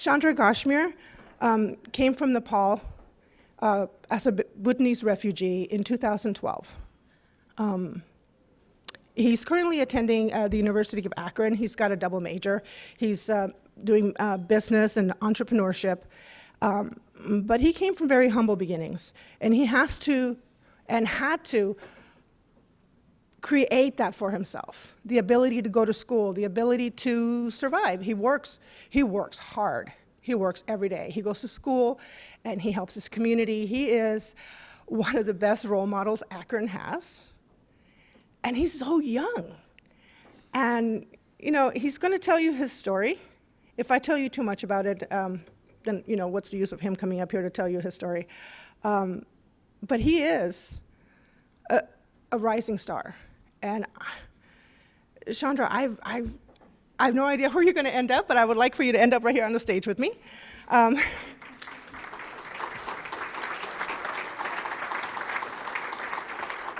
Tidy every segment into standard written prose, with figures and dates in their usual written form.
Chandra Gajmer came from Nepal as a Bhutanese refugee in 2012. He's currently attending the University of Akron. He's got a double major. He's doing business and entrepreneurship. But he came from very humble beginnings. And he has to and had to create that for himself. The ability to go to school, the ability to survive. He works hard. He works every day. He goes to school and he helps his community. He is one of the best role models Akron has. And he's so young. And, you know, he's going to tell you his story. If I tell you too much about it, then, you know, what's the use of him coming up here to tell you his story? But he is a rising star. And Chandra, I have no idea where you're going to end up, but I would like for you to end up right here on the stage with me.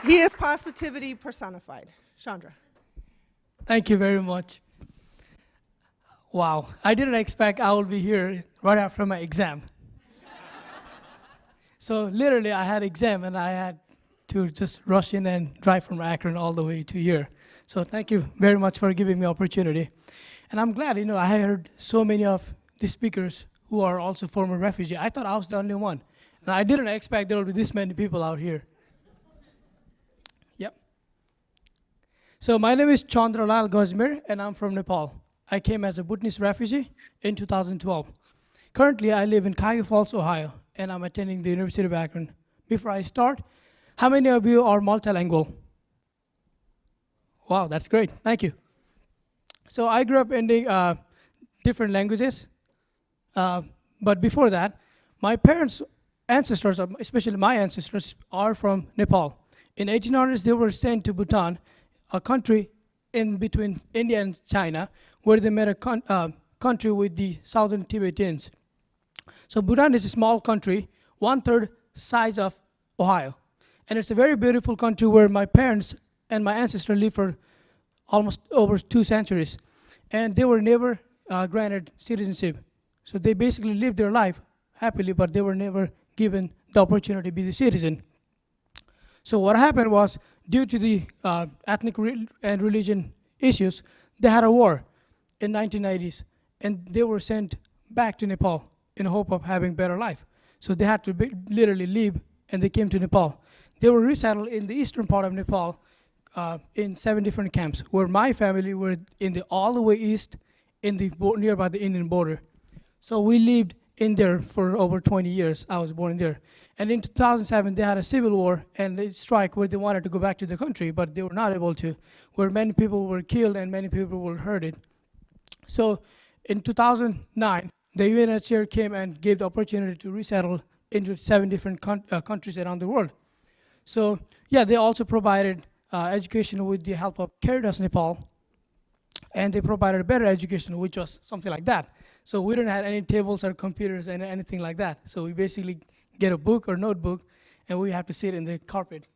He is positivity personified. Chandra. Thank you very much. Wow, I didn't expect I would be here right after my exam. So literally I had exam and I had to just rush in and drive from Akron all the way to here. So thank you very much for giving me opportunity. And I'm glad, you know, I heard so many of the speakers who are also former refugee. I thought I was the only one. And I didn't expect there would be this many people out here. Yep. So my name is Chandralal Gajmer and I'm from Nepal. I came as a Bhutanese refugee in 2012. Currently, I live in Cuyahoga Falls, Ohio, and I'm attending the University of Akron. Before I start, how many of you are multilingual? Wow, that's great. Thank you. So I grew up in the different languages, but before that, my parents' ancestors, especially my ancestors, are from Nepal. In 1800s, they were sent to Bhutan, a country in between India and China, where they made a country with the southern Tibetans. So Bhutan is a small country, 1/3 size of Ohio. And it's a very beautiful country where my parents and my ancestors lived for almost over 2 centuries. And they were never granted citizenship. So they basically lived their life happily, but they were never given the opportunity to be the citizen. So what happened was, due to the ethnic and religion issues, they had a war in 1990s, and they were sent back to Nepal in hope of having better life. So they had to literally leave, and they came to Nepal. They were resettled in the eastern part of Nepal in 7 different camps, where my family were in the all the way east, in the nearby the Indian border. So we lived in there for over 20 years. I was born there. And in 2007, they had a civil war and a strike where they wanted to go back to the country, but they were not able to, where many people were killed and many people were hurted. So in 2009, the UNHCR came and gave the opportunity to resettle into 7 different countries around the world. So yeah, they also provided education with the help of Caritas Nepal, and they provided a better education, which was something like that. So we didn't have any tables or computers and anything like that. So we basically get a book or notebook, and we have to sit in the carpet.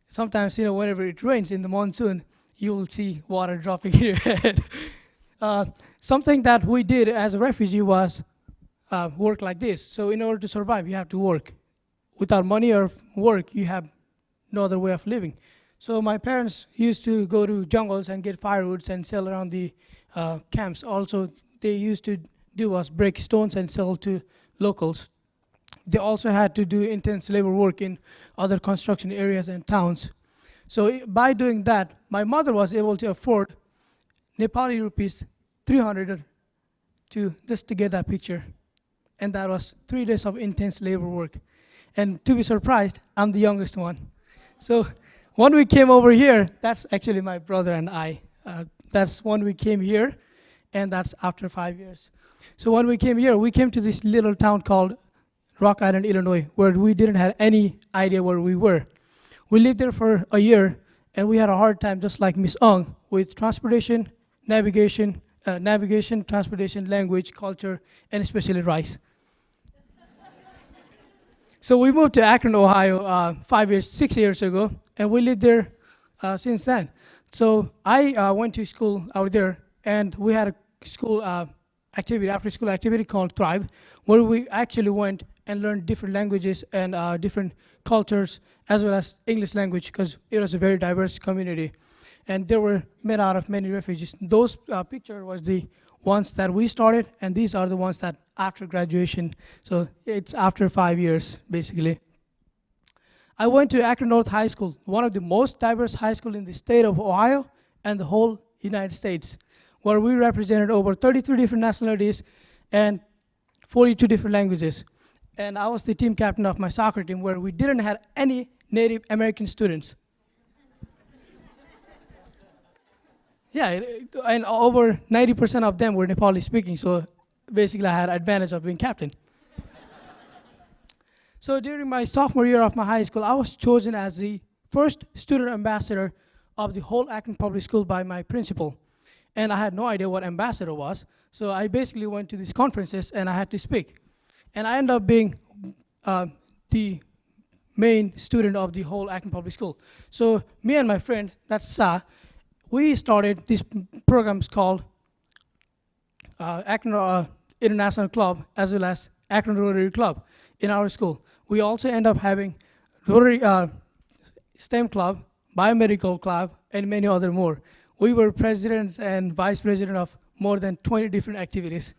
Sometimes, you know, whenever it rains in the monsoon, you will see water dropping in your head. Something that we did as a refugee was work like this. So in order to survive, you have to work. Without money or work, you have no other way of living. So my parents used to go to jungles and get firewoods and sell around the camps. Also, they used to do was break stones and sell to locals. They also had to do intense labor work in other construction areas and towns. So by doing that, my mother was able to afford Nepali rupees 300 just to get that picture. And that was 3 days of intense labor work. And to be surprised, I'm the youngest one. So when we came over here, that's actually my brother and I. That's when we came here, and that's after 5 years. So when we came here, we came to this little town called Rock Island, Illinois, where we didn't have any idea where we were. We lived there for a year, and we had a hard time, just like Miss Ong, with transportation, navigation, transportation, language, culture, and especially rice. So we moved to Akron, Ohio 6 years ago, and we lived there since then. So I went to school out there, and we had a school activity, after school activity called Thrive, where we actually went and learned different languages and different cultures, as well as English language, because it was a very diverse community. And they were made out of many refugees. Those picture was the ones that we started, and these are the ones that after graduation. So it's after 5 years, basically. I went to Akron North High School, one of the most diverse high school in the state of Ohio and the whole United States, where we represented over 33 different nationalities and 42 different languages. And I was the team captain of my soccer team, where we didn't have any Native American students. Yeah, and over 90% of them were Nepali speaking, so basically I had advantage of being captain. So during my sophomore year of my high school, I was chosen as the first student ambassador of the whole Akron Public School by my principal. And I had no idea what ambassador was, so I basically went to these conferences and I had to speak. And I ended up being the main student of the whole Akron Public School. So me and my friend, that's Sa, we started these programs called Akron International Club, as well as Akron Rotary Club in our school. We also end up having Rotary STEM Club, Biomedical Club, and many other more. We were presidents and vice president of more than 20 different activities.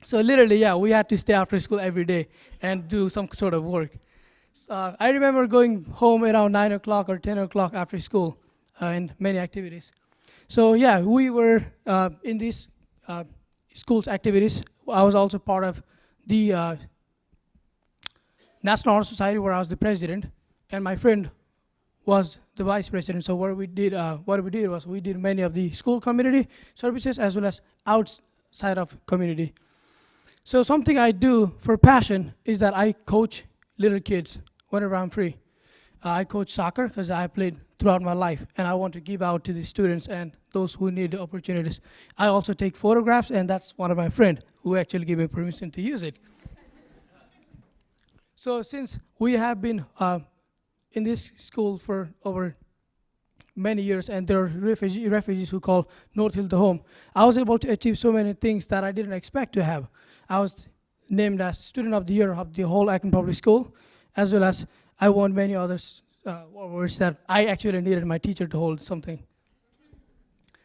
So literally, yeah, we had to stay after school every day and do some sort of work. I remember going home around 9 o'clock or 10 o'clock after school and many activities. So yeah, we were in these school's activities. I was also part of the National Honor Society, where I was the president, and my friend was the vice president. So what we did was we did many of the school community services as well as outside of community. So something I do for passion is that I coach little kids whenever I'm free. I coach soccer because I played throughout my life, and I want to give out to the students and those who need the opportunities. I also take photographs, and that's one of my friends who actually gave me permission to use it. So since we have been in this school for over many years, and there are refugees who call North Hill the home, I was able to achieve so many things that I didn't expect to have. I was named as Student of the Year of the whole Akron Public School, as well as I won many others awards that I actually needed my teacher to hold something.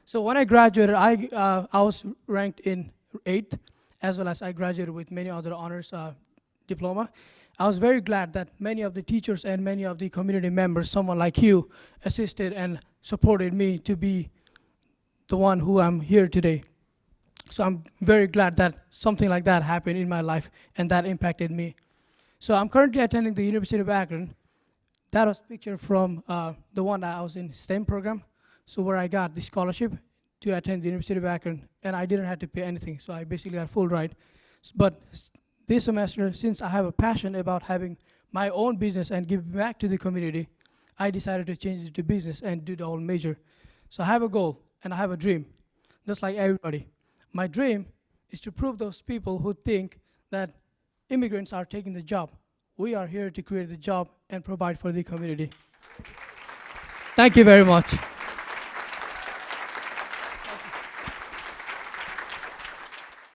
So when I graduated, I was ranked in 8th, as well as I graduated with many other honors diploma. I was very glad that many of the teachers and many of the community members, someone like you, assisted and supported me to be the one who I'm here today. So I'm very glad that something like that happened in my life and that impacted me. So I'm currently attending the University of Akron. That was a picture from the one that I was in STEM program, so where I got the scholarship to attend the University of Akron, and I didn't have to pay anything, so I basically had full ride. But this semester, since I have a passion about having my own business and give back to the community, I decided to change it to business and do the whole major. So I have a goal and I have a dream, just like everybody. My dream is to prove those people who think that immigrants are taking the job. We are here to create the job and provide for the community. Thank you very much.